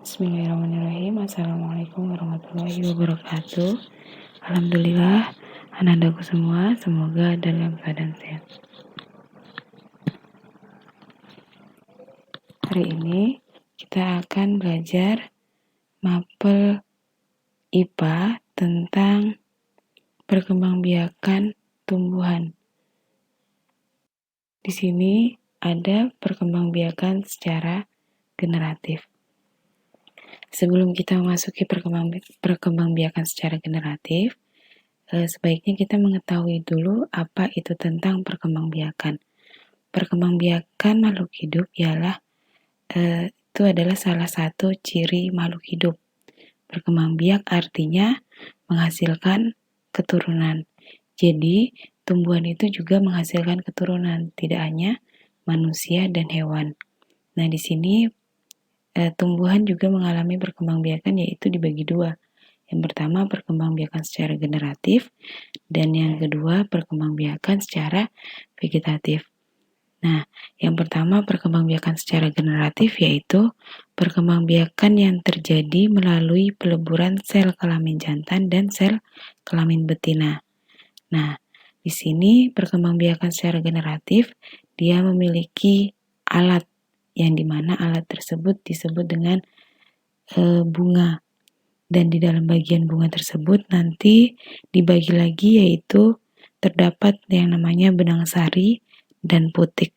Bismillahirrahmanirrahim. Assalamualaikum warahmatullahi wabarakatuh. Alhamdulillah, anak-anakku semua semoga dalam keadaan sehat. Hari ini kita akan belajar mapel IPA tentang perkembangbiakan tumbuhan. Di sini ada perkembangbiakan secara generatif. Sebelum kita memasuki perkembangbiakan secara generatif, sebaiknya kita mengetahui dulu apa itu tentang perkembangbiakan. Perkembangbiakan makhluk hidup itu adalah salah satu ciri makhluk hidup. Berkembang biak artinya menghasilkan keturunan. Jadi, tumbuhan itu juga menghasilkan keturunan, tidak hanya manusia dan hewan. Nah, di sini tumbuhan juga mengalami perkembangbiakan, yaitu dibagi dua. Yang pertama, perkembangbiakan secara generatif, dan yang kedua, perkembangbiakan secara vegetatif. Nah, yang pertama perkembangbiakan secara generatif yaitu perkembangbiakan yang terjadi melalui peleburan sel kelamin jantan dan sel kelamin betina. Nah, di sini perkembangbiakan secara generatif dia memiliki alat yang dimana alat tersebut disebut dengan bunga. Dan di dalam bagian bunga tersebut nanti dibagi lagi yaitu terdapat yang namanya benang sari dan putik.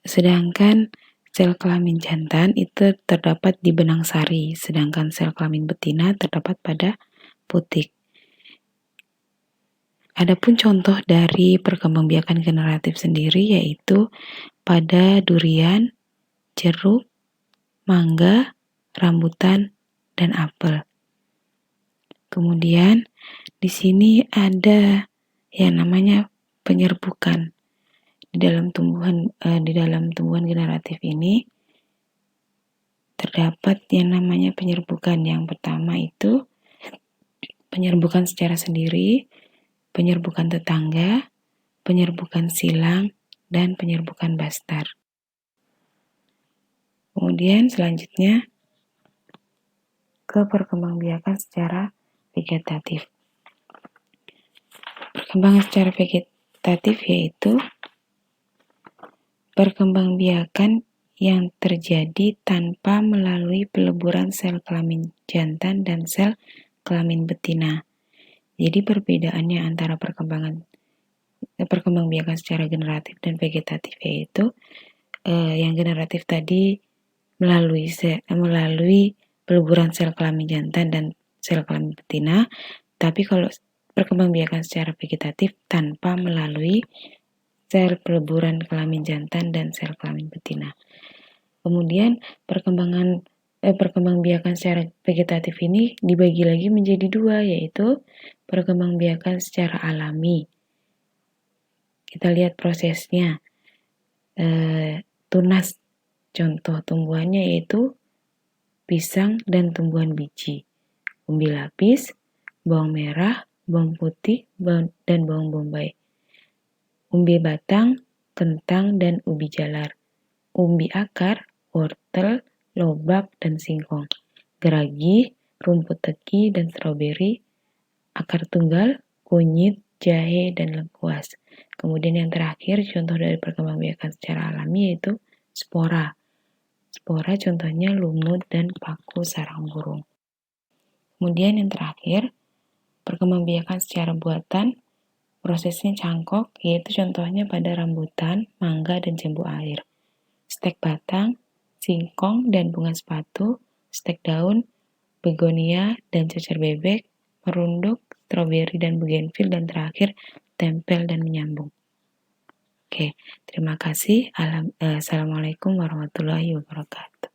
Sedangkan sel kelamin jantan itu terdapat di benang sari, sedangkan sel kelamin betina terdapat pada putik. Adapun contoh dari perkembangbiakan generatif sendiri yaitu pada durian, jeruk, mangga, rambutan, dan apel. Kemudian di sini ada yang namanya penyerbukan. Di dalam tumbuhan generatif ini terdapat yang namanya penyerbukan. Yang pertama itu penyerbukan secara sendiri, penyerbukan tetangga, penyerbukan silang, dan penyerbukan bastar. Kemudian selanjutnya ke perkembangbiakan secara vegetatif. Perkembangan secara vegetatif yaitu perkembangbiakan yang terjadi tanpa melalui peleburan sel kelamin jantan dan sel kelamin betina. Jadi perbedaannya antara perkembangbiakan secara generatif dan vegetatif yaitu yang generatif tadi melalui peleburan sel kelamin jantan dan sel kelamin betina, tapi kalau perkembangbiakan secara vegetatif tanpa melalui sel peleburan kelamin jantan dan sel kelamin betina. Kemudian perkembangbiakan secara vegetatif ini dibagi lagi menjadi dua, yaitu perkembangbiakan secara alami. Kita lihat prosesnya. Tunas contoh tumbuhannya yaitu pisang dan tumbuhan biji, umbi lapis, bawang merah, bawang putih, dan bawang bombay, umbi batang, kentang, dan ubi jalar, umbi akar, wortel, lobak, dan singkong, geragi, rumput teki, dan stroberi, akar tunggal, kunyit, jahe, dan lengkuas. Kemudian yang terakhir, contoh dari perkembangbiakan secara alami yaitu spora. Spora contohnya lumut dan paku sarang burung. Kemudian yang terakhir, perkembangbiakan secara buatan, prosesnya cangkok, yaitu contohnya pada rambutan, mangga, dan jambu air. Stek batang, singkong, dan bunga sepatu, stek daun, begonia, dan cecer bebek, merunduk, stroberi, dan bougainville, dan terakhir, tempel dan menyambung. Oke, terima kasih. Assalamualaikum warahmatullahi wabarakatuh.